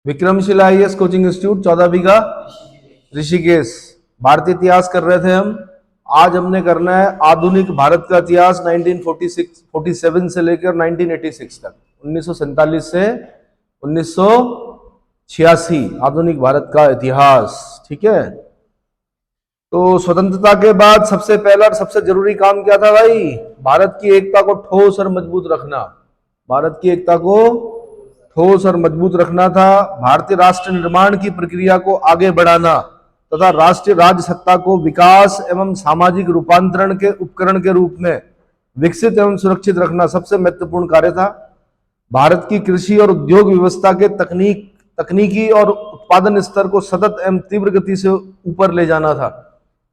Vikramshila IAS coaching institute 14 बीघा ऋषिकेश। भारतीय इतिहास कर रहे थे हम। आज हमने करना है आधुनिक भारत का इतिहास 1947 से लेकर 1986 तक, 1947 से 1986 आधुनिक भारत का इतिहास। ठीक है, तो स्वतंत्रता के बाद सबसे पहला और सबसे जरूरी काम क्या था भाई? भारत की एकता को ठोस और मजबूत रखना। भारत की एकता को ठोस और मजबूत रखना था। भारतीय राष्ट्र निर्माण की प्रक्रिया को आगे बढ़ाना तथा राष्ट्रीय राज्य सत्ता को विकास एवं सामाजिक रूपांतरण के उपकरण के रूप में विकसित एवं सुरक्षित रखना सबसे महत्वपूर्ण कार्य था। भारत की कृषि और उद्योग व्यवस्था के तकनीकी और उत्पादन स्तर को सतत एवं तीव्र गति से ऊपर ले जाना था।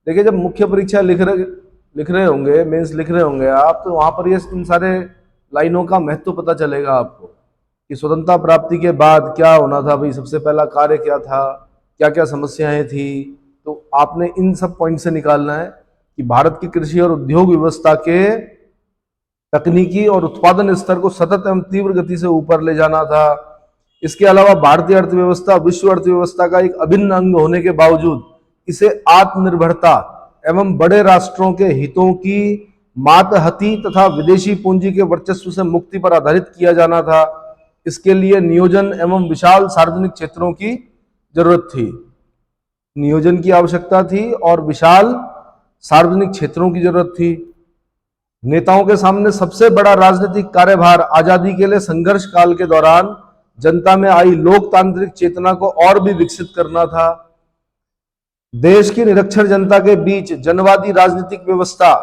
देखिए, जब मुख्य परीक्षा लिख रहे होंगे, मेंस लिख रहे होंगे आप, तो वहां पर ये इन सारे लाइनों का महत्व पता चलेगा आपको कि स्वतंत्रता प्राप्ति के बाद क्या होना था भाई, सबसे पहला कार्य क्या था, क्या क्या समस्याएं थी। तो आपने इन सब पॉइंट से निकालना है कि भारत की कृषि और उद्योग व्यवस्था के तकनीकी और उत्पादन स्तर को सतत एवं तीव्र गति से ऊपर ले जाना था। इसके अलावा भारतीय अर्थव्यवस्था विश्व अर्थव्यवस्था का एक अभिन्न अंग होने के बावजूद इसे आत्मनिर्भरता एवं बड़े राष्ट्रों के हितों की मातहती तथा विदेशी पूंजी के वर्चस्व से मुक्ति पर आधारित किया जाना था। इसके लिए नियोजन एवं विशाल सार्वजनिक क्षेत्रों की जरूरत थी। नियोजन की आवश्यकता थी और विशाल सार्वजनिक क्षेत्रों की जरूरत थी। नेताओं के सामने सबसे बड़ा राजनीतिक कार्यभार आजादी के लिए संघर्ष काल के दौरान जनता में आई लोकतांत्रिक चेतना को और भी विकसित करना था। देश की निरक्षर जनता के बीच जनवादी राजनीतिक व्यवस्था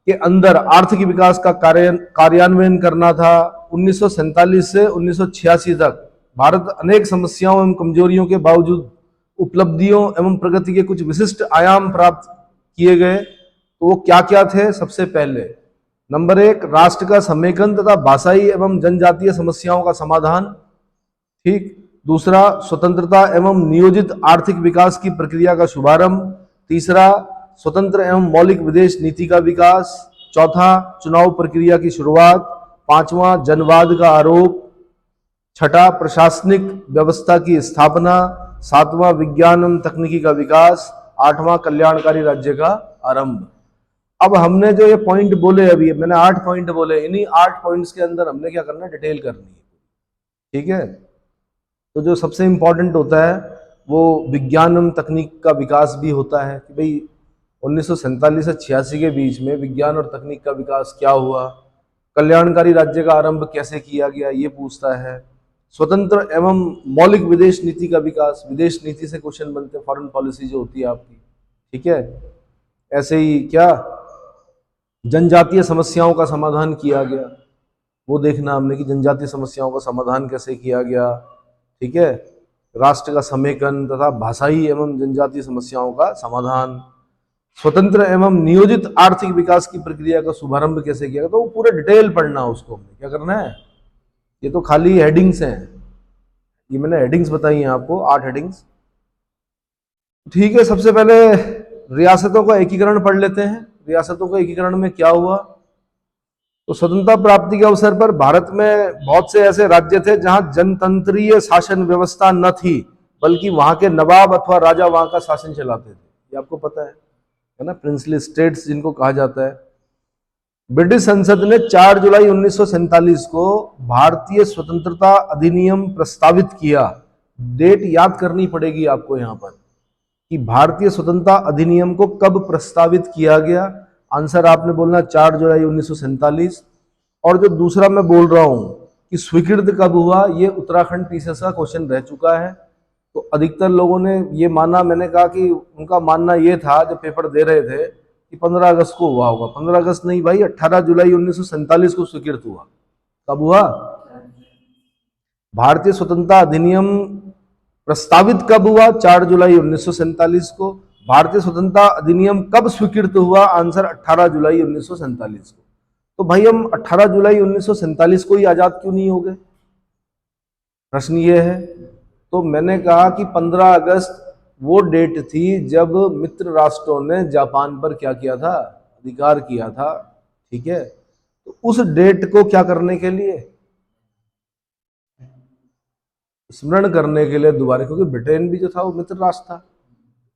के अंदर आर्थिक विकास का कार्यान्वयन करना था। 1947 से 1986 तक भारत अनेक समस्याओं एवं कमजोरियों के बावजूद उपलब्धियों एवं प्रगति के कुछ विशिष्ट आयाम प्राप्त किए गए। तो वो क्या क्या थे? सबसे पहले नंबर 1, राष्ट्र का समेकन तथा भाषाई एवं जनजातीय समस्याओं का समाधान। ठीक। दूसरा, स्वतंत्रता एवं नियोजित आर्थिक विकास की प्रक्रिया का शुभारंभ। तीसरा, स्वतंत्र एवं मौलिक विदेश नीति का विकास। चौथा, चुनाव प्रक्रिया की शुरुआत। पांचवा, जनवाद का आरोप। छठा, प्रशासनिक व्यवस्था की स्थापना। सातवां, विज्ञान एवं तकनीकी का विकास। आठवां, कल्याणकारी राज्य का आरंभ। अब हमने जो ये पॉइंट बोले, अभी मैंने 8 पॉइंट बोले, इन्हीं 8 पॉइंट्स के अंदर हमने क्या करना है? डिटेल करनी है। ठीक है, तो जो सबसे इंपॉर्टेंट होता है वो विज्ञान एवं तकनीक का विकास भी होता है कि भाई 1947 से 86 के बीच में विज्ञान और तकनीक का विकास क्या हुआ, कल्याणकारी राज्य का आरंभ कैसे किया गया, ये पूछता है। स्वतंत्र एवं मौलिक विदेश नीति का विकास, विदेश नीति से क्वेश्चन बनते हैं, फॉरेन पॉलिसी जो होती है आपकी। ठीक है, ऐसे ही क्या जनजातीय समस्याओं का समाधान किया गया, वो देखना हमने कि जनजातीय समस्याओं का समाधान कैसे किया गया। ठीक है, राष्ट्र का समेकन तथा भाषाई एवं जनजातीय समस्याओं का समाधान। स्वतंत्र एवं नियोजित आर्थिक विकास की प्रक्रिया का शुभारंभ कैसे किया गया, तो वो पूरे डिटेल पढ़ना उसको। क्या करना है? ये तो खाली हेडिंग्स हैं, ये मैंने हेडिंग्स बताई हैं आपको, 8 हेडिंग्स। ठीक है, सबसे पहले रियासतों का एकीकरण पढ़ लेते हैं। रियासतों के एकीकरण में क्या हुआ? तो स्वतंत्रता प्राप्ति के अवसर पर भारत में बहुत से ऐसे राज्य थे जहां जनतंत्रीय शासन व्यवस्था न थी, बल्कि वहां के नवाब अथवा राजा वहां का शासन चलाते थे। ये आपको पता है ना, प्रिंसली स्टेट्स जिनको कहा जाता है। ब्रिटिश संसद ने 4 जुलाई 1947 को भारतीय स्वतंत्रता अधिनियम प्रस्तावित किया। डेट याद करनी पड़ेगी आपको यहां पर कि भारतीय स्वतंत्रता अधिनियम को कब प्रस्तावित किया गया। आंसर आपने बोलना 4 जुलाई 1947। और जो दूसरा मैं बोल रहा हूं कि स्वीकृत कब हुआ, ये उत्तराखंड पीसीएस का क्वेश्चन रह चुका है। तो अधिकतर लोगों ने ये माना, मैंने कहा कि उनका मानना ये था जब पेपर दे रहे थे कि 15 अगस्त को हुआ होगा। 15 अगस्त नहीं भाई, 18 जुलाई 1947 को स्वीकृत हुआ। कब हुआ? भारतीय स्वतंत्रता अधिनियम प्रस्तावित कब हुआ? 4 जुलाई 1947 को। भारतीय स्वतंत्रता अधिनियम कब स्वीकृत हुआ? आंसर 18 जुलाई 1947 को। तो भाई हम 18 जुलाई 1947 को ही आजाद क्यों नहीं हो गए? प्रश्न ये है। तो मैंने कहा कि 15 अगस्त वो डेट थी जब मित्र राष्ट्रों ने जापान पर क्या किया था? अधिकार किया था। ठीक है, तो उस डेट को क्या करने के लिए, स्मरण करने के लिए दोबारा, क्योंकि ब्रिटेन भी जो था वो मित्र राष्ट्र था,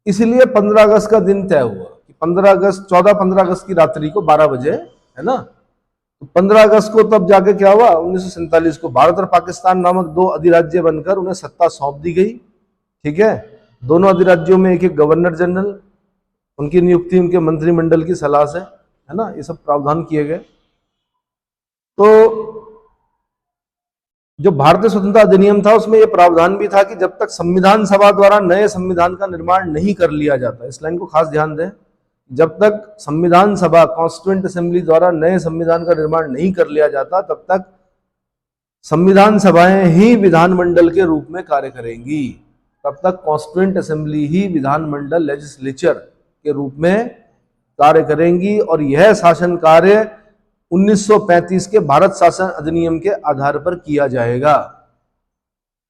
इसलिए 15 अगस्त का दिन तय हुआ कि 15 अगस्त की रात्रि को 12 बजे, है ना। तो 15 अगस्त को तब जाके क्या हुआ, 1947 को भारत और पाकिस्तान नामक दो अधिराज्य बनकर उन्हें सत्ता सौंप दी गई। ठीक है, दोनों अधिराज्यों में एक एक गवर्नर जनरल, उनकी नियुक्ति उनके मंत्रिमंडल की सलाह से, है ना, ये सब प्रावधान किए गए। तो जो भारतीय स्वतंत्रता अधिनियम था उसमें यह प्रावधान भी था कि जब तक संविधान सभा द्वारा नए संविधान का निर्माण नहीं कर लिया जाता, इस लाइन को खास ध्यान दें, जब तक संविधान सभा कॉन्स्टिट्यूएंट असेंबली द्वारा नए संविधान का निर्माण नहीं कर लिया जाता, तब तक संविधान सभाएं ही विधानमंडल के रूप में कार्य करेंगी। तब तक कॉन्स्टिट्यूएंट असेंबली ही विधानमंडल लेजिस्लेचर के रूप में कार्य करेंगी, और यह शासन कार्य 1935 के भारत शासन अधिनियम के आधार पर किया जाएगा।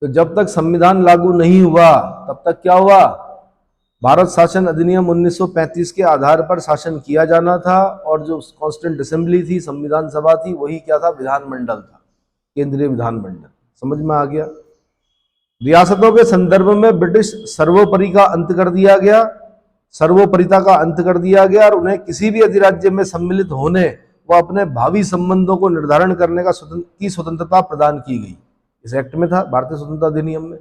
तो जब तक संविधान लागू नहीं हुआ तब तक क्या हुआ, भारत शासन अधिनियम 1935 के आधार पर शासन किया जाना था, और जो कॉन्स्टिट्यूएंट असेंबली थी, संविधान सभा थी, वही क्या था, विधानमंडल था, केंद्रीय विधानमंडल। समझ में आ गया। रियासतों के संदर्भ में ब्रिटिश सर्वोपरि का अंत कर दिया गया, सर्वोपरिता का अंत कर दिया गया, और उन्हें किसी भी अधिराज्य में सम्मिलित होने व अपने भावी संबंधों को निर्धारण करने का स्वतंत्रता प्रदान की गई। इस एक्ट में था, भारतीय स्वतंत्रता अधिनियम में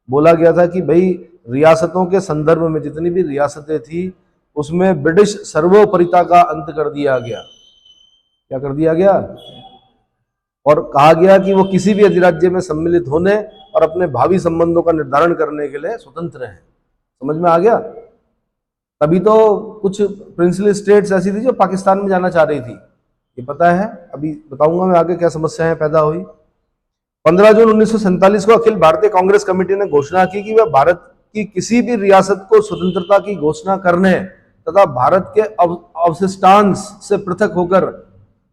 बोला गया था कि भाई रियासतों के संदर्भ में जितनी भी रियासतें थी उसमें ब्रिटिश सर्वोपरिता का अंत कर दिया गया। क्या कर दिया गया, और कहा गया कि वो किसी भी अधिराज्य में सम्मिलित होने और अपने भावी संबंधों का निर्धारण करने के लिए स्वतंत्र हैं। समझ में आ गया। तभी तो कुछ प्रिंसली स्टेट्स ऐसी थी जो पाकिस्तान में जाना चाह रही थी, ये पता है, अभी बताऊंगा मैं आगे क्या समस्याएं पैदा हुई। 15 जून 1947 को अखिल भारतीय कांग्रेस कमेटी ने घोषणा की कि वह भारत की किसी भी रियासत को स्वतंत्रता की घोषणा करने तथा भारत के अवशिष्टांश से पृथक होकर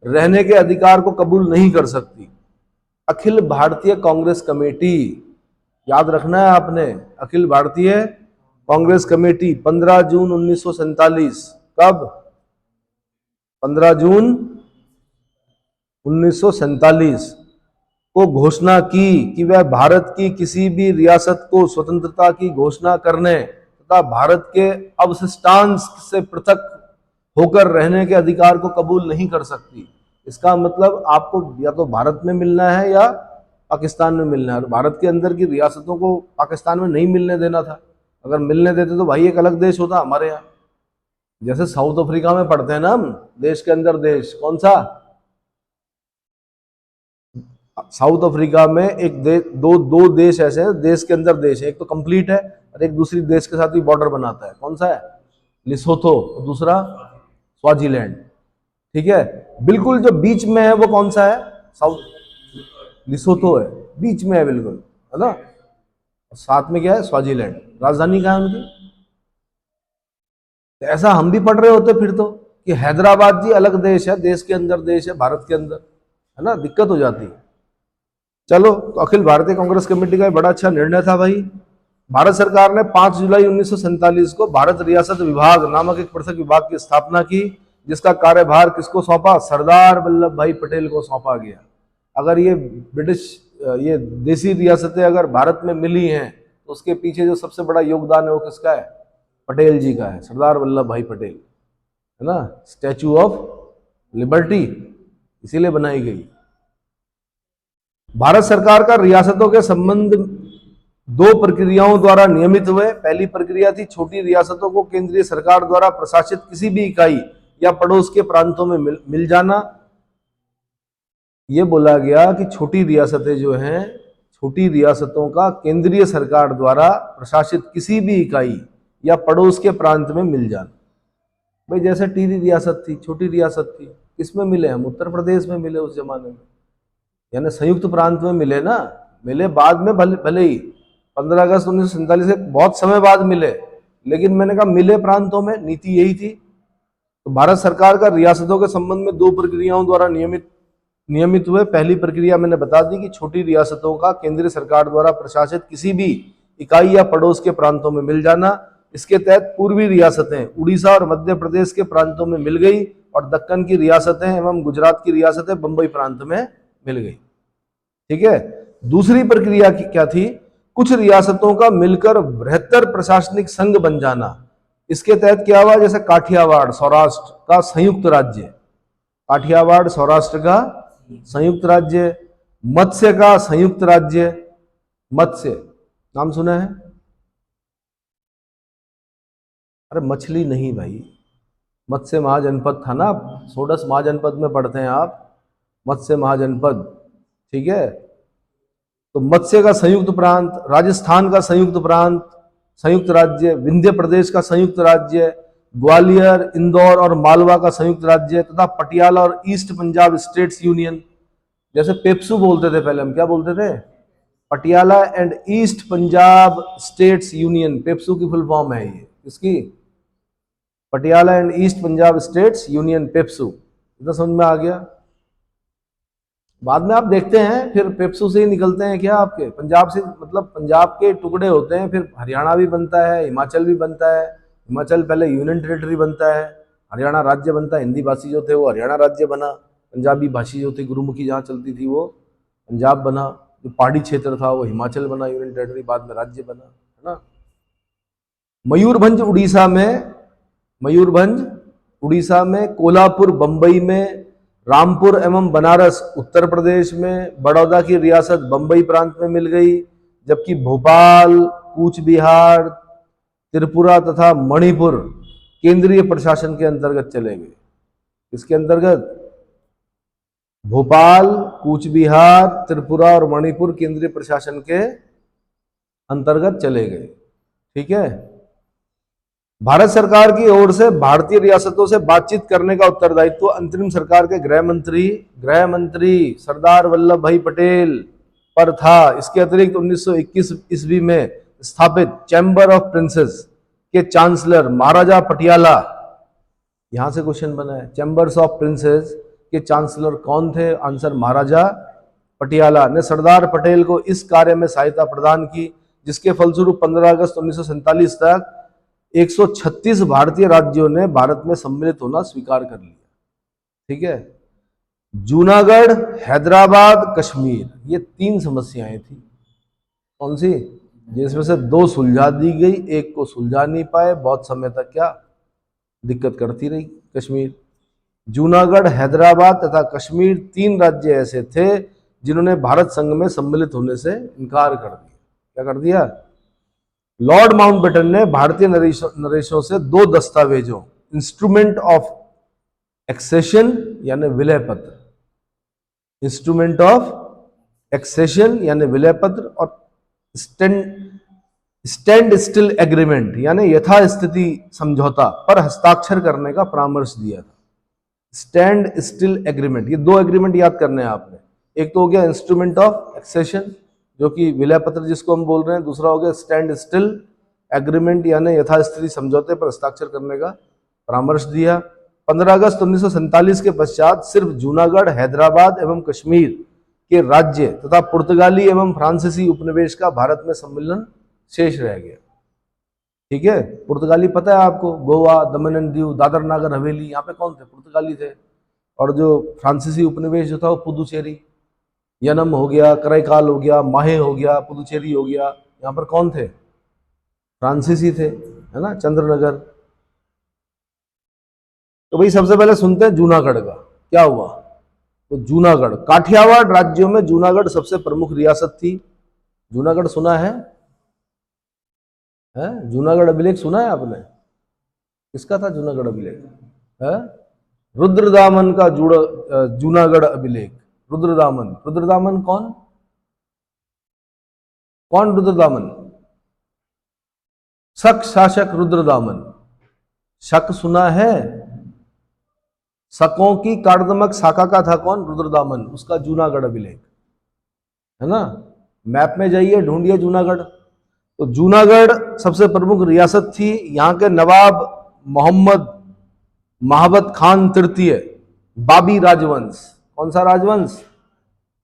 रहने के अधिकार को कबूल नहीं कर सकती। अखिल भारतीय कांग्रेस कमेटी, याद रखना है आपने, अखिल भारतीय कांग्रेस कमेटी 15 जून 1947, कब, 15 जून 1947 को घोषणा की कि वह भारत की किसी भी रियासत को स्वतंत्रता की घोषणा करने तथा भारत के अवशिष्टांश से पृथक होकर रहने के अधिकार को कबूल नहीं कर सकती। इसका मतलब आपको या तो भारत में मिलना है या पाकिस्तान में मिलना है, और भारत के अंदर की रियासतों को पाकिस्तान में नहीं मिलने देना था। अगर मिलने देते तो भाई एक अलग देश होता हमारे यहाँ, जैसे साउथ अफ्रीका में पढ़ते हैं ना हम, देश के अंदर देश, कौन सा, साउथ अफ्रीका में एक दो देश ऐसे हैं, देश के अंदर देश है, एक तो कंप्लीट है और एक दूसरी देश के साथ भी बॉर्डर बनाता है। कौन सा है, लिसोथो, और दूसरा स्वाजीलैंड। ठीक है, बिल्कुल जो बीच में है वो कौन सा है, साउथ, लिसोथो है, बीच में है बिल्कुल, है ना। साथ में क्या है, स्वाजीलैंड, राजधानी क्या है उनकी। तो ऐसा हम भी पढ़ रहे होते फिर तो कि हैदराबाद जी अलग देश है, देश के अंदर देश है, भारत के अंदर, है ना, दिक्कत हो जाती है। चलो, तो अखिल भारतीय कांग्रेस कमेटी का बड़ा अच्छा निर्णय था भाई। भारत सरकार ने 5 जुलाई 1947 को भारत रियासत विभाग नामक एक पृथक विभाग की स्थापना की, जिसका कार्यभार किसको सौंपा, सरदार वल्लभ भाई पटेल को सौंपा गया। अगर ये ब्रिटिश, ये देसी रियासतें अगर भारत में मिली हैं तो उसके पीछे जो सबसे बड़ा योगदान है वो किसका है, पटेल जी का है, सरदार वल्लभ भाई पटेल, है ना। स्टैचू ऑफ लिबर्टी इसीलिए बनाई गई। भारत सरकार का रियासतों के संबंध 2 प्रक्रियाओं द्वारा नियमित हुए। पहली प्रक्रिया थी छोटी रियासतों को केंद्रीय सरकार द्वारा प्रशासित किसी भी इकाई या पड़ोस के प्रांतों में मिल जाना। यह बोला गया कि छोटी रियासतें जो हैं, छोटी रियासतों का केंद्रीय सरकार द्वारा प्रशासित किसी भी इकाई या पड़ोस के प्रांत में मिल जाना। भाई जैसे टीरी रियासत थी, छोटी रियासत थी, किसमें मिले हम, उत्तर प्रदेश में मिले उस जमाने में, यानी संयुक्त प्रांत में मिले ना, मिले बाद में भले ही 15 अगस्त 1947 से बहुत समय बाद मिले, लेकिन मैंने कहा मिले प्रांतों में, नीति यही थी। तो भारत सरकार का रियासतों के संबंध में 2 प्रक्रियाओं द्वारा नियमित हुए। पहली प्रक्रिया मैंने बता दी कि छोटी रियासतों का केंद्रीय सरकार द्वारा प्रशासित किसी भी इकाई या पड़ोस के प्रांतों में मिल जाना। इसके तहत पूर्वी रियासतें उड़ीसा और मध्य प्रदेश के प्रांतों में मिल गई, और दक्कन की रियासतें एवं गुजरात की रियासतें बंबई प्रांत में मिल गई। ठीक है। दूसरी प्रक्रिया क्या थी, कुछ रियासतों का मिलकर बृहत्तर प्रशासनिक संघ बन जाना। इसके तहत क्या हुआ, जैसे काठियावाड़ सौराष्ट्र का संयुक्त राज्य, काठियावाड़ सौराष्ट्र का संयुक्त राज्य, मत्स्य का संयुक्त राज्य, मत्स्य नाम सुना है? अरे मछली नहीं भाई, मत्स्य महाजनपद था ना, सोडस महाजनपद में पढ़ते हैं आप, मत्स्य महाजनपद, ठीक है। तो मत्स्य का संयुक्त प्रांत, राजस्थान का संयुक्त प्रांत, संयुक्त राज्य, विंध्य प्रदेश का संयुक्त राज्य, ग्वालियर, इंदौर और मालवा का संयुक्त राज्य, तथा पटियाला और ईस्ट पंजाब स्टेट्स यूनियन, जैसे पेप्सू बोलते थे पहले, हम क्या बोलते थे? Patiala and east Punjab states union, PEPSU की फुल फॉर्म है ये, इसकी Patiala and east Punjab states union, PEPSU. इतना समझ में आ गया? बाद में आप देखते हैं फिर पेप्सू से ही निकलते हैं क्या आपके, पंजाब से, मतलब पंजाब के टुकड़े होते हैं, फिर हरियाणा भी बनता है, हिमाचल भी बनता है, हिमाचल पहले यूनियन टेरिटरी बनता है, हरियाणा राज्य बनता है, हिंदी भाषी जो थे वो हरियाणा राज्य बना, पंजाबी भाषी जो थी गुरुमुखी जहाँ चलती थी वो पंजाब बना, जो पहाड़ी क्षेत्र था वो हिमाचल बना यूनियन टेरिटरी, बाद में राज्य बना, है ना। मयूरभंज उड़ीसा में, मयूरभंज उड़ीसा में, कोल्हापुर बंबई में, रामपुर एवं बनारस उत्तर प्रदेश में, बड़ौदा की रियासत बंबई प्रांत में मिल गई, जबकि भोपाल, कूच बिहार, त्रिपुरा तथा मणिपुर केंद्रीय प्रशासन के अंतर्गत चले गए। इसके अंतर्गत भोपाल, कूच बिहार, त्रिपुरा और मणिपुर केंद्रीय प्रशासन के अंतर्गत चले गए, ठीक है। भारत सरकार की ओर से भारतीय रियासतों से बातचीत करने का उत्तरदायित्व अंतरिम सरकार के गृह मंत्री सरदार वल्लभ भाई पटेल पर था। इसके अतिरिक्त 1921 ईस्वी में स्थापित चैम्बर ऑफ प्रिंसेस के चांसलर महाराजा पटियाला, यहां से क्वेश्चन बना है, चैम्बर्स ऑफ प्रिंसेस के चांसलर कौन थे? आंसर महाराजा पटियाला ने सरदार पटेल को इस कार्य में सहायता प्रदान की, जिसके फलस्वरूप 15 अगस्त 1947 तक 136 भारतीय राज्यों ने भारत में सम्मिलित होना स्वीकार कर लिया, ठीक है। जूनागढ़, हैदराबाद, कश्मीर, ये 3 समस्याएं थी। कौन सी? जिसमें से 2 सुलझा दी गई, एक को सुलझा नहीं पाए, बहुत समय तक क्या दिक्कत करती रही कश्मीर। जूनागढ़, हैदराबाद तथा कश्मीर 3 राज्य ऐसे थे जिन्होंने भारत संघ में सम्मिलित होने से इनकार कर दिया। क्या कर दिया? लॉर्ड माउंटबेटन ने भारतीय नरेशों से 2 दस्तावेजों, इंस्ट्रूमेंट ऑफ एक्सेशन यानी विलय पत्र, इंस्ट्रूमेंट ऑफ एक्सेशन यानी विलय पत्र, और स्टैंड स्टिल एग्रीमेंट यानी यथास्थिति समझौता पर हस्ताक्षर करने का परामर्श दिया था। स्टैंड स्टिल एग्रीमेंट, ये 2 एग्रीमेंट याद करने हैं आपने। एक तो हो गया इंस्ट्रूमेंट ऑफ एक्सेशन जो कि विलय पत्र जिसको हम बोल रहे हैं, दूसरा हो गया स्टैंड स्टिल एग्रीमेंट यानी यथास्थिति समझौते पर हस्ताक्षर करने का परामर्श दिया। 15 अगस्त 1947 के पश्चात सिर्फ जूनागढ़, हैदराबाद एवं कश्मीर के राज्य तथा पुर्तगाली एवं फ्रांसीसी उपनिवेश का भारत में सम्मिलन शेष रह गया, ठीक है। पुर्तगाली पता है आपको, गोवा, दमन एंड दीव, दादर नागर हवेली, यहाँ पे कौन थे? पुर्तगाली थे। और जो फ्रांसीसी उपनिवेश जो था वो पुदुचेरी, यनम हो गया, करैकाल हो गया, माहे हो गया, पुदुचेरी हो गया, यहाँ पर कौन थे? फ्रांसीसी थे, है ना, चंद्रनगर। तो भाई सबसे पहले सुनते हैं जूनागढ़ का क्या हुआ। तो जूनागढ़, काठियावाड़ राज्यों में जूनागढ़ सबसे प्रमुख रियासत थी। जूनागढ़ सुना है? जूनागढ़ अभिलेख सुना है आपने? किसका था जूनागढ़ अभिलेख? है रुद्रदामन का जूनागढ़ अभिलेख। रुद्रदामन, रुद्रदामन कौन? कौन रुद्रदामन? शक शासक रुद्रदामन। शक सुना है? शकों की कार्दमक शाखा का था कौन? रुद्रदामन, उसका जूनागढ़ अभिलेख, है ना। मैप में जाइए, ढूंढिए जूनागढ़। तो जूनागढ़ सबसे प्रमुख रियासत थी। यहाँ के नवाब मोहम्मद महाबत खान तृतीय, बाबी राजवंश, कौन सा राजवंश?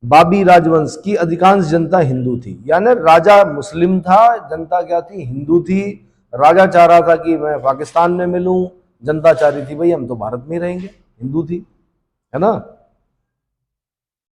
बाबी राजवंश की अधिकांश जनता हिंदू थी। यानी राजा मुस्लिम था, जनता क्या थी? हिंदू थी। राजा चाह रहा था कि मैं पाकिस्तान में मिलूं, जनता चाह रही थी भाई हम तो भारत में ही रहेंगे, हिंदू थी, है ना।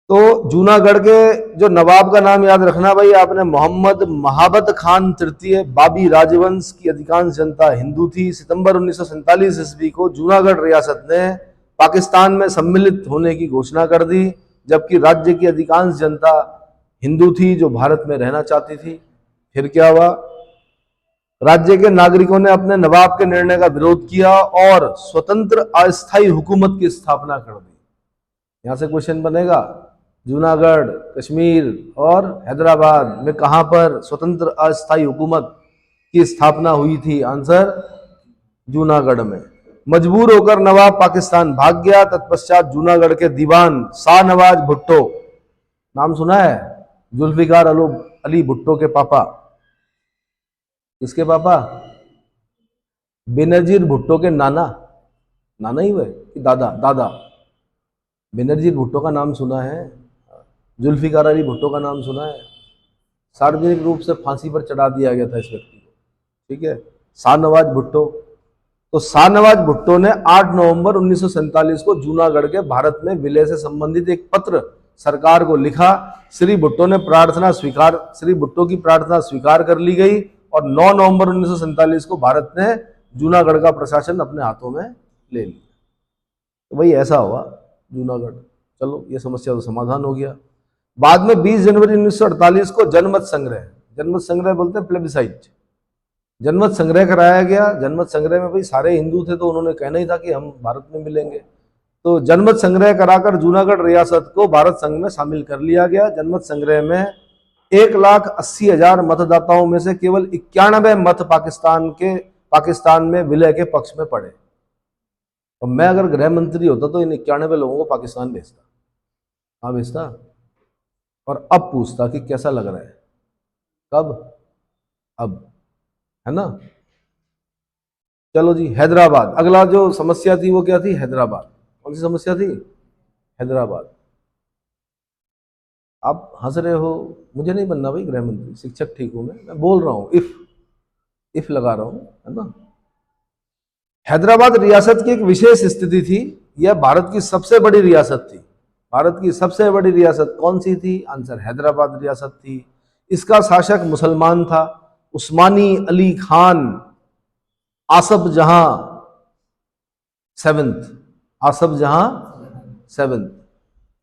तो जूनागढ़ के जो नवाब का नाम याद रखना भाई आपने, मोहम्मद महाबत खान तृतीय। बाबी राजवंश की अधिकांश जनता हिंदू थी। सितंबर 1947 ईस्वी को जूनागढ़ रियासत ने पाकिस्तान में सम्मिलित होने की घोषणा कर दी, जबकि राज्य की अधिकांश जनता हिंदू थी जो भारत में रहना चाहती थी। फिर क्या हुआ? राज्य के नागरिकों ने अपने नवाब के निर्णय का विरोध किया और स्वतंत्र अस्थायी हुकूमत की स्थापना कर दी। यहां से क्वेश्चन बनेगा, जूनागढ़, कश्मीर और हैदराबाद में कहां पर स्वतंत्र अस्थायी हुकूमत की स्थापना हुई थी? आंसर जूनागढ़ में। मजबूर होकर नवाब पाकिस्तान भाग गया। तत्पश्चात जूनागढ़ के दीवान शाहनवाज भुट्टो, नाम सुना है? जुल्फिकार अली भुट्टो के पापा। किसके पापा? बेनजीर भुट्टो के नाना। नाना ही हुए कि दादा? दादा। बेनजीर भुट्टो का नाम सुना है, जुल्फिकार अली भुट्टो का नाम सुना है। सार्वजनिक रूप से फांसी पर चढ़ा दिया गया था इस व्यक्ति को, ठीक है, शाहनवाज भुट्टो। तो शाहनवाज भुट्टो ने 8 नवंबर 1947 को जूनागढ़ के भारत में विलय से संबंधित एक पत्र सरकार को लिखा। श्री भुट्टो की प्रार्थना स्वीकार कर ली गई और 9 नवंबर 1947 को भारत ने जूनागढ़ का प्रशासन अपने हाथों में ले लिया। तो भाई ऐसा हुआ जूनागढ़। चलो ये समस्या तो समाधान हो गया। बाद में 20 जनवरी 1948 को जनमत संग्रह बोलते हैं प्लेबिसाइट, जनमत संग्रह कराया गया। जनमत संग्रह में भाई सारे हिंदू थे तो उन्होंने कहना ही था कि हम भारत में मिलेंगे। तो जनमत संग्रह कराकर जूनागढ़ रियासत को भारत संघ में शामिल कर लिया गया। जनमत संग्रह में 1,80,000 मतदाताओं में से केवल 91 मत पाकिस्तान में विलय के पक्ष में पड़े। और मैं अगर गृह मंत्री होता तो इन 91 लोगों को पाकिस्तान भेजता। हाँ भेजता, और अब पूछता कि कैसा लग रहा है। कब? अब, है ना। चलो जी, हैदराबाद। अगला जो समस्या थी वो क्या थी? हैदराबाद। कौन सी समस्या थी? हैदराबाद। आप हंस रहे हो, मुझे नहीं बनना भाई गृह मंत्री, शिक्षक ठीक हूं मैं बोल रहा हूं, इफ लगा रहा हूं, है ना। हैदराबाद रियासत की एक विशेष स्थिति थी। यह भारत की सबसे बड़ी रियासत थी। भारत की सबसे बड़ी रियासत कौन सी थी? आंसर हैदराबाद रियासत थी। इसका शासक मुसलमान था, उस्मानी अली खान आसफ जहां सेवेंथ,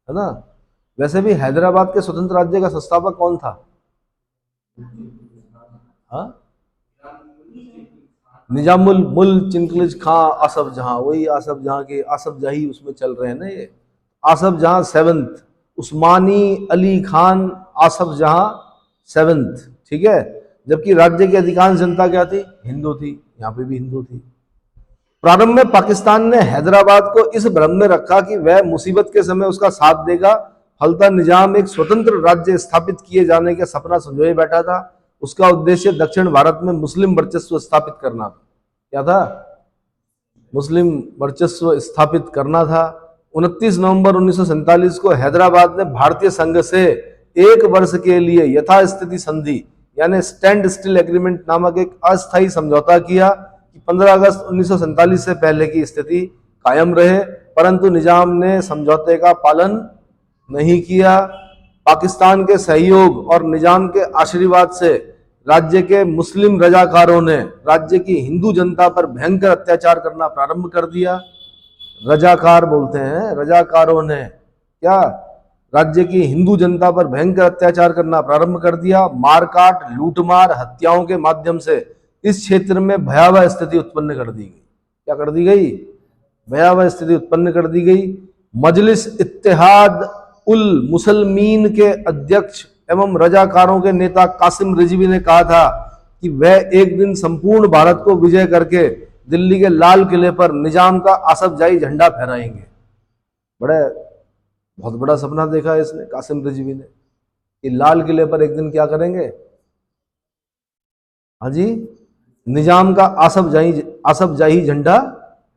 है ना। वैसे भी हैदराबाद के स्वतंत्र राज्य का संस्थापक कौन था? हाँ, निजामुल मुल्क चिंकलिज खां आसफ जहां, वही आसफ जहां के आसफ जाही उसमें चल रहे हैं ना ये। आसफ जहां सेवेंथ, उस्मानी अली खान आसफ जहां सेवेंथ, ठीक है। जबकि राज्य की अधिकांश जनता क्या थी? हिंदू थी। यहाँ पे भी हिंदू थी। प्रारंभ में पाकिस्तान ने हैदराबाद को इस भ्रम में रखा कि वह मुसीबत के समय उसका साथ देगा। फलतः निजाम एक स्वतंत्र राज्य स्थापित किए जाने का सपना संजोए बैठा था। उसका उद्देश्य दक्षिण भारत में मुस्लिम वर्चस्व स्थापित करना था। क्या था? मुस्लिम वर्चस्व स्थापित करना था। 29 नवंबर 1947 को हैदराबाद ने भारतीय संघ से 1 वर्ष के लिए यथास्थिति संधि यानी स्टैंड स्टिल एग्रीमेंट नामक एक अस्थायी समझौता किया कि 15 अगस्त 1947 से पहले की स्थिति कायम रहे, परंतु निजाम ने समझौते का पालन नहीं किया। पाकिस्तान के सहयोग और निजाम के आशीर्वाद से राज्य के मुस्लिम रजाकारों ने राज्य की हिंदू जनता पर भयंकर अत्याचार करना प्रारंभ कर दिया। रजाकार बोलते हैं, रजाकारों ने क्या राज्य की हिंदू जनता पर भयंकर अत्याचार करना प्रारंभ कर दिया। मारकाट, लूटमार, हत्याओं के माध्यम से इस क्षेत्र में भयावह स्थिति उत्पन्न कर दी गई। क्या कर दी गई? भयावह स्थिति उत्पन्न कर दी गई। मजलिस इत्तेहाद उल मुसलमीन के अध्यक्ष एवं रजाकारों के नेता कासिम रिजवी ने कहा था कि वह एक दिन संपूर्ण भारत को विजय करके दिल्ली के लाल किले पर निजाम का आसफजाही झंडा फहराएंगे। बहुत बड़ा सपना देखा है इसने, कासिम रिजवी ने, कि लाल किले पर एक दिन क्या करेंगे? हाँ जी, निजाम का आसफजाही झंडा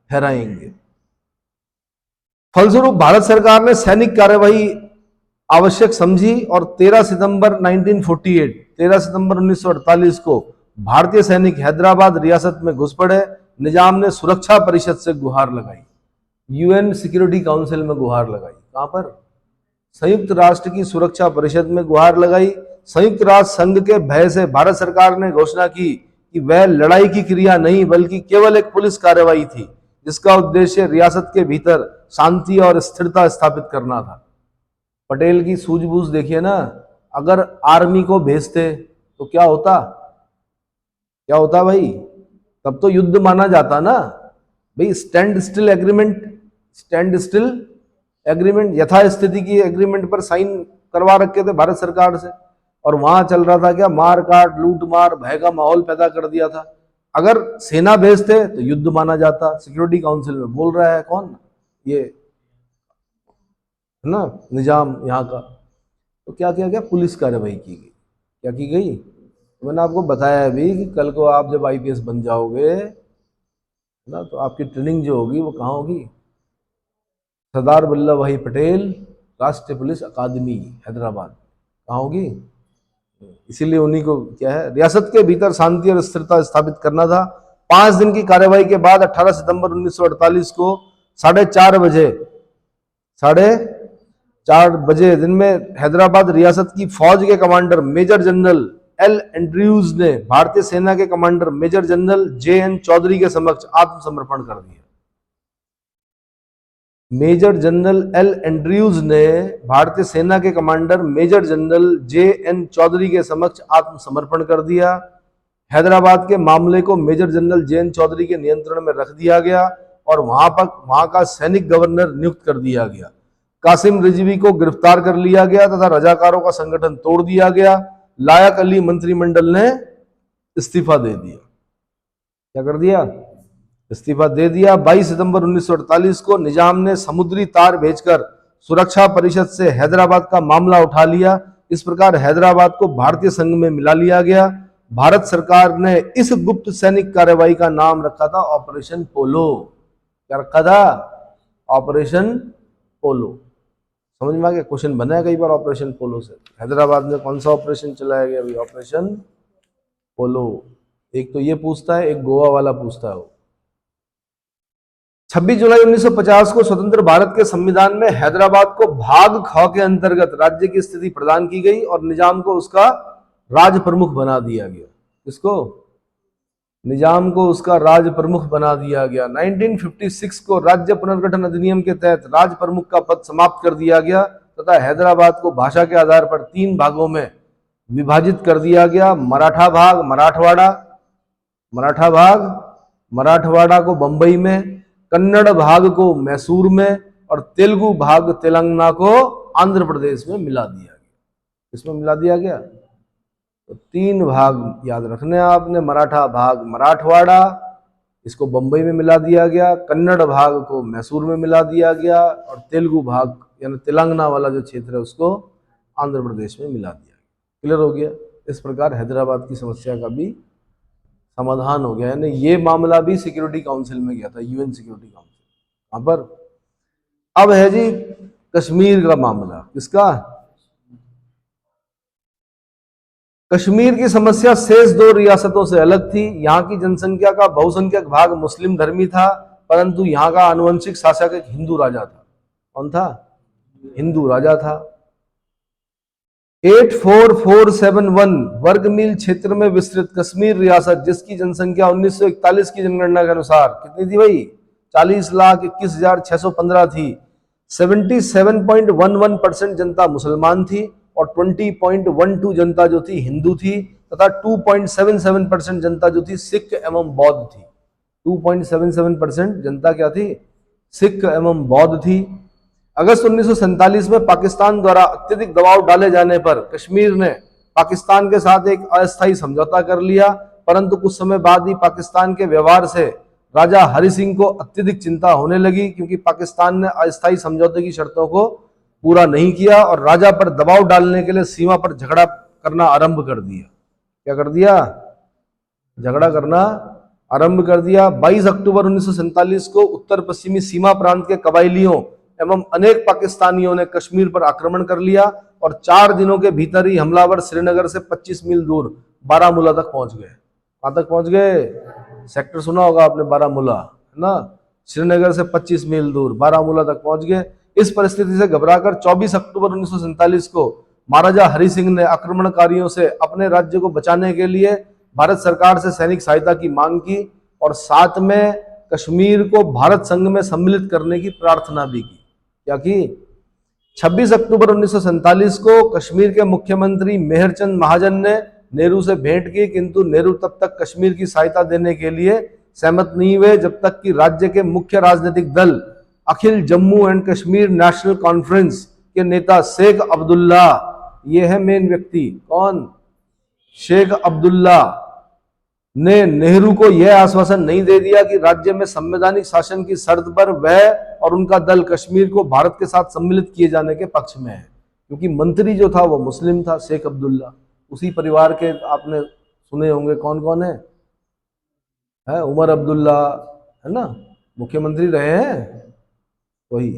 फहराएंगे। फलस्वरूप भारत सरकार ने सैनिक कार्यवाही आवश्यक समझी और 13 सितंबर 1948 को भारतीय सैनिक हैदराबाद रियासत में घुस पड़े। निजाम ने सुरक्षा परिषद से गुहार लगाई, यूएन सिक्योरिटी काउंसिल में गुहार लगाई। कहां पर? संयुक्त राष्ट्र की सुरक्षा परिषद में गुहार लगाई। संयुक्त राष्ट्र संघ के भय से भारत सरकार ने घोषणा की कि वह लड़ाई की क्रिया नहीं बल्कि केवल एक पुलिस कार्रवाई थी जिसका उद्देश्य रियासत के भीतर शांति और स्थिरता स्थापित करना था। पटेल की सूझबूझ देखिए ना, अगर आर्मी को भेजते तो क्या होता, क्या होता भाई, तब तो युद्ध माना जाता ना भाई। Stand still agreement, stand still agreement, यथास्थिति की एग्रीमेंट पर साइन करवा रखे थे भारत सरकार से, और वहां चल रहा था क्या, मार काट लूट मार भय का माहौल पैदा कर दिया था। अगर सेना भेजते तो युद्ध माना जाता। सिक्योरिटी काउंसिल में बोल रहा है कौन, ये है ना निजाम यहाँ का। तो क्या किया गया, पुलिस कार्रवाई की गई। क्या की गई, तो मैंने आपको बताया अभी कि कल को आप जब आईपीएस बन जाओगे ना, तो आपकी ट्रेनिंग जो होगी वो कहाँ होगी, सरदार वल्लभ भाई पटेल राष्ट्रीय पुलिस अकादमी हैदराबाद, कहाँ होगी। इसीलिए उन्हीं को क्या है, रियासत के भीतर शांति और स्थिरता स्थापित करना था। 5 दिन की कार्रवाई के बाद 18 सितंबर 1948 को 4:30 दिन में हैदराबाद रियासत की फौज के commander major general L Andrews ने भारतीय सेना के commander major general JN Chaudhary के समक्ष आत्मसमर्पण कर दिया। मेजर जनरल एल एंड्रयूज ने भारतीय सेना के commander major general JN Chaudhary के समक्ष आत्मसमर्पण कर दिया। हैदराबाद के मामले को मेजर जनरल JN चौधरी के नियंत्रण में रख दिया गया और वहां का सैनिक गवर्नर नियुक्त कर दिया गया। कासिम रिजवी को गिरफ्तार कर लिया गया तथा रजाकारों का संगठन तोड़ दिया गया। लायक अली मंत्रिमंडल ने इस्तीफा दे दिया। क्या कर दिया, इस्तीफा दे दिया। 22 सितंबर 1948 को निजाम ने समुद्री तार भेजकर सुरक्षा परिषद से हैदराबाद का मामला उठा लिया। इस प्रकार हैदराबाद को भारतीय संघ में मिला लिया गया। भारत सरकार ने इस गुप्त सैनिक कार्रवाई का नाम रखा था ऑपरेशन पोलो। क्या रखा था, ऑपरेशन पोलो। समझ में आ गया, क्वेश्चन बना है कई बार ऑपरेशन पोलो से। हैदराबाद में कौन सा ऑपरेशन चलाया गया भाई, ऑपरेशन पोलो। एक तो ये पूछता है, एक गोवा वाला पूछता है। 26 जुलाई 1950 को स्वतंत्र भारत के संविधान में हैदराबाद को भाग ख के अंतर्गत राज्य की स्थिति प्रदान की गई और निजाम को उसका राज प्रमुख बना दिया गया। किसको, निजाम को उसका राज प्रमुख बना दिया गया। 1956 को राज्य पुनर्गठन अधिनियम के तहत राज प्रमुख का पद समाप्त कर दिया गया तथा हैदराबाद को भाषा के आधार पर 3 भागों में विभाजित कर दिया गया। मराठा भाग मराठवाड़ा को बंबई में, कन्नड़ भाग को मैसूर में और तेलुगु भाग तेलंगाना को आंध्र प्रदेश में मिला दिया गया। इसमें मिला दिया गया, तो 3 भाग याद रखने आपने। मराठा भाग मराठवाड़ा, इसको बंबई में मिला दिया गया। कन्नड़ भाग को मैसूर में मिला दिया गया और तेलुगु भाग यानी तेलंगाना वाला जो क्षेत्र है उसको आंध्र प्रदेश में मिला दिया गया। क्लियर हो गया। इस प्रकार हैदराबाद की समस्या का भी समाधान हो गया। यानी ये मामला भी सिक्योरिटी काउंसिल में गया था, UN सिक्योरिटी काउंसिल। वहां पर अब है जी कश्मीर का मामला। किसका, कश्मीर की समस्या शेष 2 रियासतों से अलग थी। यहाँ की जनसंख्या का बहुसंख्यक भाग मुस्लिम धर्मी था, परंतु यहाँ का आनुवंशिक शासक एक हिंदू राजा था। कौन था, हिंदू राजा था। 84471 वर्ग मील क्षेत्र में विस्तृत कश्मीर रियासत, जिसकी जनसंख्या 1941 की जनगणना के अनुसार कितनी थी भाई, 40,21,615 थी। 77.11% जनता मुसलमान थी और 20.12 जनता जो थी हिंदू थी तथा 2.77% जनता जो थी सिख एवं बौद्ध थी। 2.77% जनता क्या थी, सिख एवं बौद्ध थी। अगस्त 1947 में पाकिस्तान द्वारा अत्यधिक दबाव डाले जाने पर कश्मीर ने पाकिस्तान के साथ एक अस्थायी समझौता कर लिया, परंतु कुछ समय बाद ही पाकिस्तान के व्यवहार से राजा हरि सिंह को अत्यधिक चिंता होने लगी, क्योंकि पाकिस्तान ने अस्थायी समझौते की शर्तों को पूरा नहीं किया और राजा पर दबाव डालने के लिए सीमा पर झगड़ा करना आरंभ कर दिया। क्या कर दिया, झगड़ा करना आरंभ कर दिया। 22 अक्टूबर 1947 को उत्तर पश्चिमी सीमा प्रांत के कबायलियों एवं अनेक पाकिस्तानियों ने कश्मीर पर आक्रमण कर लिया और 4 दिनों के भीतर ही हमलावर श्रीनगर से 25 मील दूर बारामूला तक पहुंच गए। कहां तक पहुंच गए, सेक्टर सुना होगा आपने बारामूला, है ना। श्रीनगर से 25 मील दूर बारामूला तक पहुंच गए। इस परिस्थिति से घबराकर 24 अक्टूबर 1947 को महाराजा हरि सिंह ने आक्रमणकारियों से अपने राज्य को बचाने के लिए भारत सरकार से सैनिक सहायता की मांग की और साथ में कश्मीर को भारत संघ में सम्मिलित करने की प्रार्थना भी की। क्या की? 26 अक्टूबर 1947 को कश्मीर के मुख्यमंत्री मेहरचंद महाजन ने नेहरू से भेंट की, किंतु नेहरू तब तक कश्मीर की सहायता देने के लिए सहमत नहीं हुए जब तक कि राज्य के मुख्य राजनीतिक दल अखिल Jammu and Kashmir national conference के नेता शेख अब्दुल्ला, ये है मेन व्यक्ति, कौन? शेख अब्दुल्ला ने नेहरू को यह आश्वासन नहीं दे दिया कि राज्य में संवैधानिक शासन की शर्त पर वह और उनका दल कश्मीर को भारत के साथ सम्मिलित किए जाने के पक्ष में है, क्योंकि मंत्री जो था वो मुस्लिम था, शेख अब्दुल्ला। उसी परिवार के आपने सुने होंगे कौन कौन है उमर अब्दुल्ला, है ना, मुख्यमंत्री रहे हैं वही।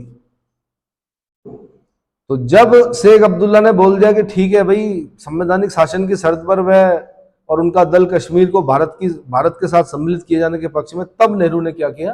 तो जब शेख अब्दुल्ला ने बोल दिया कि ठीक है भाई, संवैधानिक शासन की शर्त पर वह और उनका दल कश्मीर को भारत के साथ सम्मिलित किए जाने के पक्ष में, तब नेहरू ने क्या किया?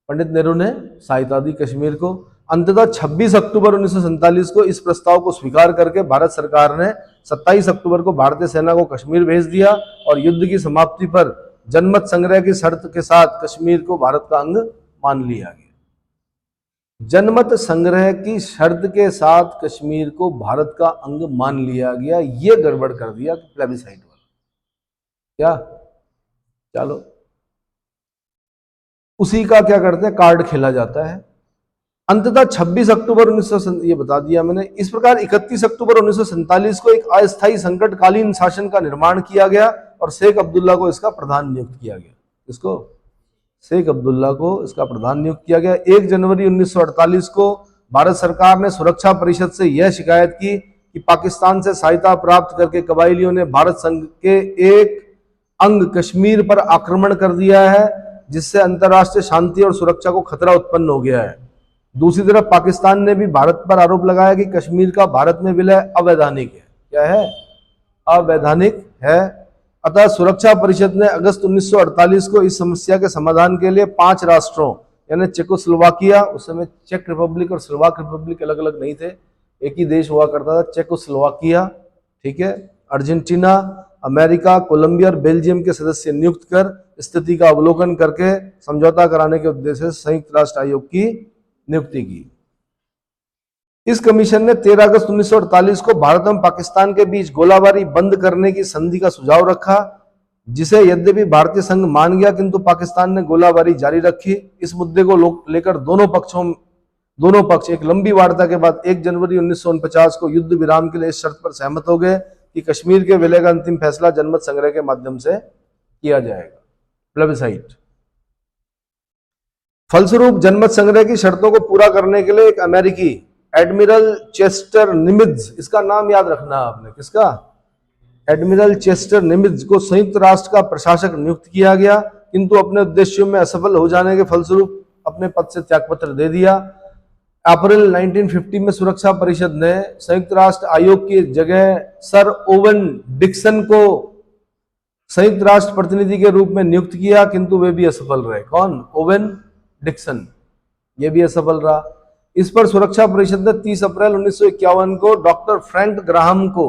पंडित नेहरू ने सहायता दी कश्मीर को। अंततः 26 अक्टूबर 1947 को इस प्रस्ताव को स्वीकार करके भारत सरकार ने 27 अक्टूबर को भारतीय सेना को कश्मीर भेज दिया और युद्ध की समाप्ति पर जनमत संग्रह की शर्त के साथ कश्मीर को भारत का अंग मान लिया गया। जनमत संग्रह की शर्त के साथ कश्मीर को भारत का अंग मान लिया गया, ये गड़बड़ कर दिया प्लेबिसाइट वाला। क्या? चलो उसी का क्या करते हैं, कार्ड खेला जाता है। अंततः 26 अक्टूबर 1947 ये बता दिया मैंने। इस प्रकार 31 अक्टूबर 1947 को एक अस्थायी संकटकालीन शासन का निर्माण किया गया और शेख अब्दुल्ला को इसका प्रधान नियुक्त किया गया। इसको शेख अब्दुल्ला को इसका प्रधान नियुक्त किया गया। 1 जनवरी 1948 को भारत सरकार ने सुरक्षा परिषद से यह शिकायत की कि पाकिस्तान से सहायता प्राप्त करके कबायलियों ने भारत संघ के एक अंग कश्मीर पर आक्रमण कर दिया है, जिससे अंतर्राष्ट्रीय शांति और सुरक्षा को खतरा उत्पन्न हो गया है। दूसरी तरफ पाकिस्तान ने भी भारत पर आरोप लगाया कि कश्मीर का भारत में विलय अवैधानिक है। क्या है? अवैधानिक है। अतः सुरक्षा परिषद ने अगस्त 1948 को इस समस्या के समाधान के लिए 5 राष्ट्रों यानी चेकोस्लोवाकिया, उस समय चेक रिपब्लिक और स्लोवाक रिपब्लिक अलग अलग नहीं थे, एक ही देश हुआ करता था, चेकोस्लोवाकिया, ठीक है, अर्जेंटीना, अमेरिका, कोलंबिया और बेल्जियम के सदस्य नियुक्त कर स्थिति का अवलोकन करके समझौता कराने के उद्देश्य से संयुक्त राष्ट्र आयोग की नियुक्ति की। इस कमीशन ने 13 अगस्त 1948 को भारत एवं पाकिस्तान के बीच गोलाबारी बंद करने की संधि का सुझाव रखा, जिसे यद्यपि भारतीय संघ मान गया, किंतु पाकिस्तान ने गोलाबारी जारी रखी। इस मुद्दे को लेकर दोनों पक्ष एक लंबी वार्ता के बाद 1 जनवरी 1949 को युद्ध विराम के लिए इस शर्त पर सहमत हो गए कि कश्मीर के विलय का अंतिम फैसला जनमत संग्रह के माध्यम से किया जाएगा, प्लेबिसाइट। फलस्वरूप जनमत संग्रह की शर्तों को पूरा करने के लिए एक अमेरिकी एडमिरल चेस्टर निमित्ज, इसका नाम याद रखना आपने, किसका? एडमिरल चेस्टर निमित्ज को संयुक्त राष्ट्र का प्रशासक नियुक्त किया गया, किंतु अपने उद्देश्यों में असफल हो जाने के फलस्वरूप अपने पद से त्यागपत्र दे दिया। अप्रैल 1950 में सुरक्षा परिषद ने संयुक्त राष्ट्र आयोग की जगह सर ओवन डिक्सन को संयुक्त राष्ट्र प्रतिनिधि के रूप में नियुक्त किया, किंतु वे भी असफल रहे। कौन? ओवन डिक्सन, ये भी असफल रहा। इस पर सुरक्षा परिषद ने 30 अप्रैल 1951 को डॉक्टर फ्रैंक ग्राहम को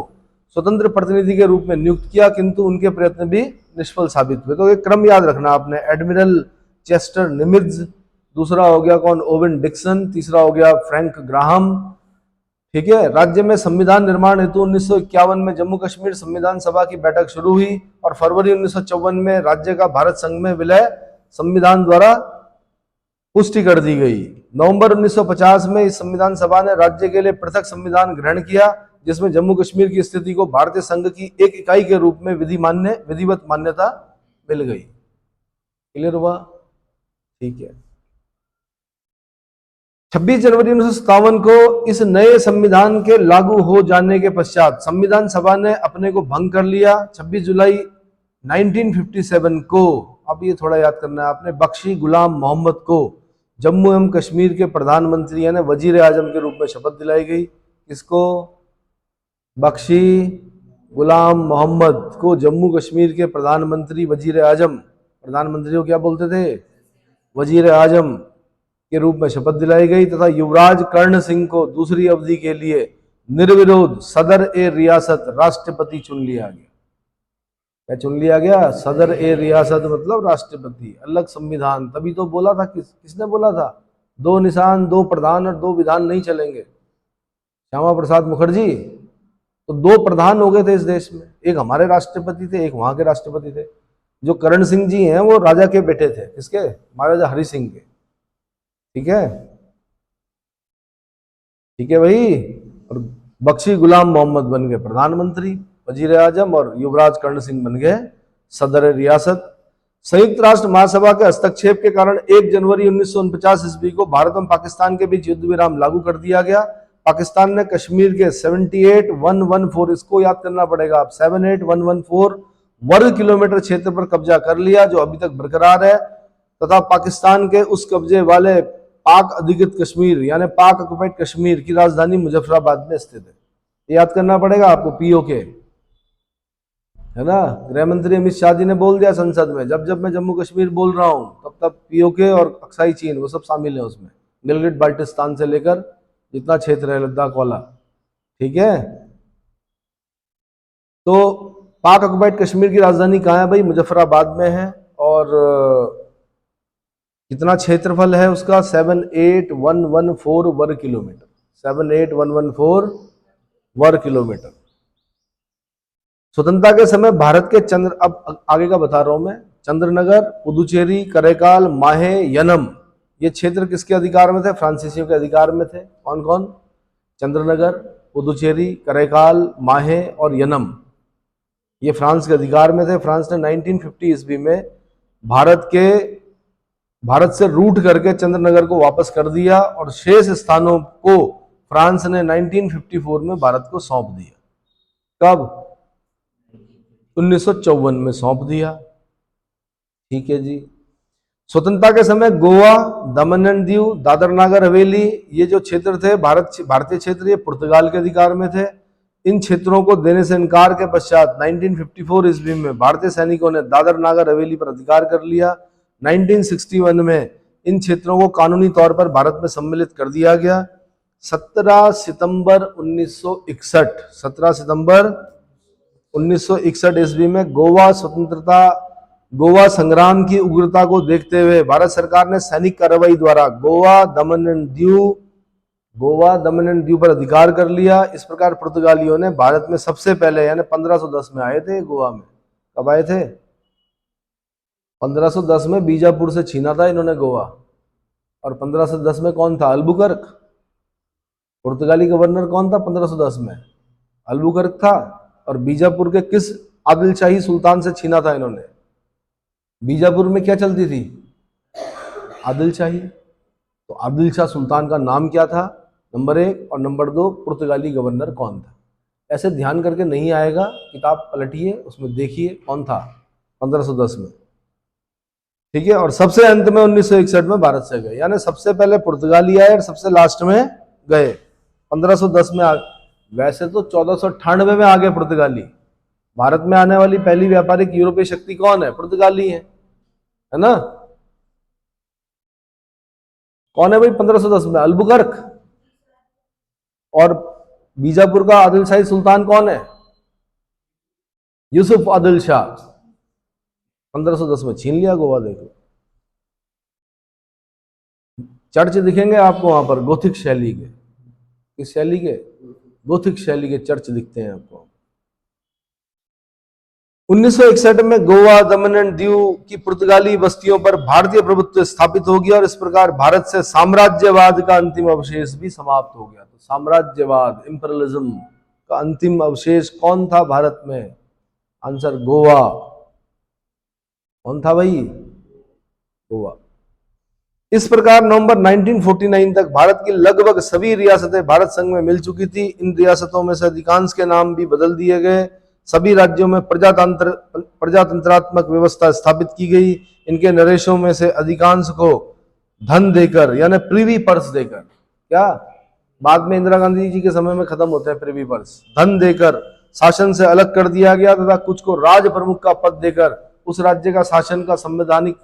स्वतंत्र प्रतिनिधि के रूप में नियुक्त किया, किंतु उनके प्रयत्न भी निष्फल साबित हुए। तो ये क्रम याद रखना आपने, एडमिरल चेस्टर निमित्ज, दूसरा हो गया कौन? ओवन डिक्सन, तीसरा हो गया फ्रैंक ग्राहम, ठीक है। राज्य में संविधान निर्माण हेतु 1951 में जम्मू कश्मीर संविधान सभा की बैठक शुरू हुई और फरवरी 1954 में राज्य का भारत संघ में विलय संविधान द्वारा पुष्टि कर दी गई। नवंबर 1950 में इस संविधान सभा ने राज्य के लिए पृथक संविधान ग्रहण किया, जिसमें जम्मू कश्मीर की स्थिति को भारतीय संघ की एक इकाई के रूप में विधिवत मान्यता मिल गई। क्लियर हुआ? ठीक है। 26 जनवरी 1957 को इस नए संविधान के लागू हो जाने के पश्चात संविधान सभा ने अपने को भंग कर लिया। 26 जुलाई 1957 को, अब ये थोड़ा याद करना है आपने, बख्शी गुलाम मोहम्मद को जम्मू एवं कश्मीर के प्रधानमंत्री यानी वजीर आजम के रूप में शपथ दिलाई गई। किसको? बख्शी गुलाम मोहम्मद को जम्मू कश्मीर के प्रधानमंत्री, वजीर आजम, प्रधानमंत्री को क्या बोलते थे? वजीर आजम के रूप में शपथ दिलाई गई तथा युवराज कर्ण सिंह को दूसरी अवधि के लिए निर्विरोध सदर ए रियासत राष्ट्रपति चुन लिया गया। क्या चुन लिया गया? सदर ए रियासत मतलब राष्ट्रपति, अलग संविधान। तभी तो बोला था, किसने बोला था? 2 निशान 2 प्रधान और 2 विधान नहीं चलेंगे। श्यामा प्रसाद मुखर्जी। तो 2 प्रधान हो गए थे इस देश में, एक हमारे राष्ट्रपति थे, एक वहां के राष्ट्रपति थे। जो करण सिंह जी हैं वो राजा के बेटे थे, किसके? महाराजा हरि सिंह के। ठीक है, ठीक है भाई। और बख्शी गुलाम मोहम्मद बन गए प्रधानमंत्री, वजीर आजम, और युवराज कर्ण सिंह बन गए सदर रियासत। संयुक्त राष्ट्र महासभा के हस्तक्षेप के कारण 1 जनवरी 1949 ईस्वी को भारत और पाकिस्तान के बीच युद्ध विराम लागू कर दिया गया। पाकिस्तान ने कश्मीर के 78,114, इसको याद करना पड़ेगा आप, 78,114 वर्ग किलोमीटर क्षेत्र पर कब्जा कर लिया, जो अभी तक बरकरार है, तथा पाकिस्तान के उस कब्जे वाले पाक अधिकृत कश्मीर यानी पाक ऑक्युपाइड कश्मीर की राजधानी मुजफ्फराबाद में स्थित है। याद करना पड़ेगा आपको, पीओके है ना। गृह मंत्री अमित शाह जी ने बोल दिया संसद में, जब जब मैं जम्मू कश्मीर बोल रहा हूं तब तब पीओके और अक्साई चीन वो सब शामिल है उसमें, गिलगिट बाल्टिस्तान से लेकर जितना क्षेत्र है लद्दाख वाला। ठीक है, तो पाक ऑक्युपाइड कश्मीर की राजधानी कहाँ है भाई? मुजफ्फराबाद में है। और कितना क्षेत्रफल है उसका? 78,114 वर्ग किलोमीटर, 78,114 वर्ग किलोमीटर। स्वतंत्रता के समय भारत के अब आगे का बता रहा हूं मैं, चंद्रनगर, पुदुचेरी, करेकाल, माहे, यनम, ये क्षेत्र किसके अधिकार में थे? फ्रांसीसियों के अधिकार में थे। कौन कौन? चंद्रनगर, पुदुचेरी, करेकाल, माहे और यनम, ये फ्रांस के अधिकार में थे। फ्रांस ने 1950 ईस्वी में भारत से रूट करके चंद्रनगर को वापस कर दिया और शेष स्थानों को फ्रांस ने 1954 में भारत को सौंप दिया। कब? 1954 में सौंप दिया। ठीक है जी। स्वतंत्रता के समय गोवा, दमन एंड दीव, दादर नागर हवेली, ये जो क्षेत्र थे भारतीय क्षेत्र, ये पुर्तगाल के अधिकार में थे। इन क्षेत्रों को देने से इनकार के पश्चात 1954 ईस्वी में भारतीय सैनिकों ने दादर नागर हवेली पर अधिकार कर लिया। 1961 में इन क्षेत्रों को कानूनी तौर पर भारत में सम्मिलित कर दिया गया। 17 सितंबर 1961 ईस्वी में गोवा संग्राम की उग्रता को देखते हुए भारत सरकार ने सैनिक कार्रवाई द्वारा गोवा, दमन एंड दीव पर अधिकार कर लिया। इस प्रकार पुर्तगालियों ने भारत में सबसे पहले यानी 1510 में आए थे गोवा में। कब आए थे? 1510 में बीजापुर से छीना था इन्होंने गोवा। और 1510 में कौन था? अल्बुकर्क। पुर्तगाली गवर्नर कौन था 1510 में? अल्बुकर्क था। और बीजापुर के किस आदिलशाही सुल्तान से छीना था इन्होंने? बीजापुर में क्या चलती थी? आदिलशाही। तो आदिलशाह सुल्तान का नाम क्या था? नंबर 1। और नंबर 2, पुर्तगाली गवर्नर कौन था? ऐसे ध्यान करके नहीं आएगा, किताब पलटिए, उसमें देखिए कौन था 1510 में। ठीक है। और सबसे अंत में 1961 में भारत से गए, यानी सबसे पहले पुर्तगाली आए और सबसे लास्ट में गए 1510 में। वैसे तो 1498 में आ गए पुर्तगाली। भारत में आने वाली पहली व्यापारिक यूरोपीय शक्ति कौन है? पुर्तगाली है ना। कौन है भाई 1510 में? अल्बुकर्क। और बीजापुर का आदिलशाही सुल्तान कौन है? यूसुफ आदिल शाह। 1510 में छीन लिया गोवा। देखो चर्च दिखेंगे आपको वहां पर गोथिक शैली के। किस शैली के? गोथिक शैली के चर्च दिखते हैं आपको। 1961 में गोवा, दमन एंड दीव की पुर्तगाली बस्तियों पर भारतीय प्रभुत्व स्थापित हो गया और इस प्रकार भारत से साम्राज्यवाद का अंतिम अवशेष भी समाप्त हो गया। तो साम्राज्यवाद, इंपीरियलिज्म का अंतिम अवशेष कौन था भारत में? आंसर गोवा। कौन था भाई? गोवा। इस प्रकार नवंबर 1949 तक भारत की लगभग सभी रियासतें भारत संघ में मिल चुकी थी। इन रियासतों में से अधिकांश के नाम भी बदल दिए गए। सभी राज्यों में प्रजातंत्रात्मक व्यवस्था स्थापित की गई। इनके नरेशों में से अधिकांश को धन देकर यानी प्रिवी पर्स देकर, क्या बाद में इंदिरा गांधी जी के समय में खत्म होते हैं प्रिवी पर्स, धन देकर शासन से अलग कर दिया गया तथा कुछ को राज प्रमुख का पद देकर उस राज्य का शासन का संवैधानिक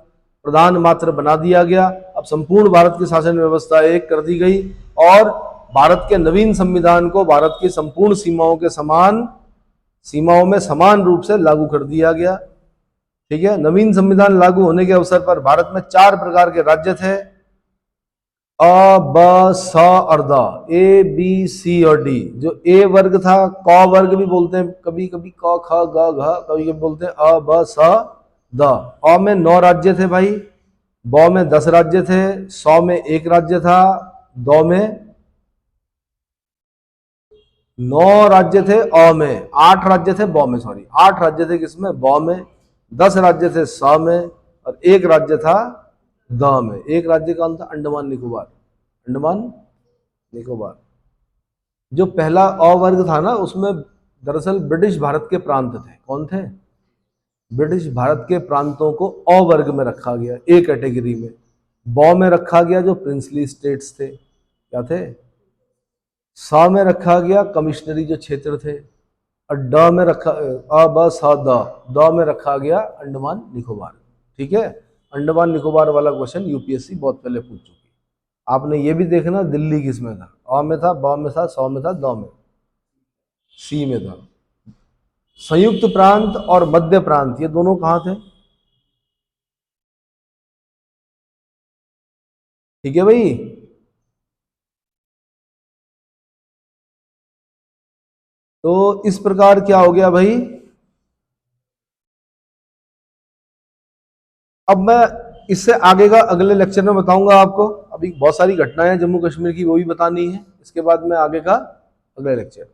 प्रधान मात्र बना दिया गया। अब संपूर्ण भारत की शासन व्यवस्था एक कर दी गई और भारत के नवीन संविधान को भारत की संपूर्ण सीमाओं में समान रूप से लागू कर दिया गया। ठीक है, नवीन संविधान लागू होने के अवसर पर भारत में 4 प्रकार के राज्य थे, अ ब स और द, ए बी सी और डी। जो ए वर्ग था, क वर्ग भी बोलते हैं कभी कभी, क ख ग घ, कभी कभी बोलते हैं अ ब स द। अ में 9 राज्य थे भाई, ब में 10 राज्य थे, स में 1 राज्य था, द में 9 राज्य थे, अ में 8 राज्य थे, ब में सॉरी 8 राज्य थे किसमें, ब में 10 राज्य थे स में और 1 राज्य था द में। एक राज्य का था अंडमान निकोबार। अंडमान निकोबार जो पहला अ वर्ग था ना, उसमें दरअसल ब्रिटिश भारत के प्रांत थे। कौन थे? ब्रिटिश भारत के प्रांतों को अ वर्ग में रखा गया, ए कैटेगरी में। ब में रखा गया जो प्रिंसली स्टेट्स थे, क्या थे? स में रखा गया कमिश्नरी जो क्षेत्र थे, और ड में रखा अ ब स द में रखा गया अंडमान निकोबार। ठीक है, अंडमान निकोबार वाला क्वेश्चन यूपीएससी बहुत पहले पूछ चुकी है। आपने ये भी देखना दिल्ली किस में था, अ में था, ब में था, स में था, द में, सी में था। संयुक्त प्रांत और मध्य प्रांत ये दोनों कहाँ थे? ठीक है भाई, तो इस प्रकार क्या हो गया भाई, अब मैं इससे आगे का अगले लेक्चर में बताऊंगा आपको। अभी बहुत सारी घटनाएं जम्मू कश्मीर की वो भी बतानी है, इसके बाद में आगे का अगले लेक्चर।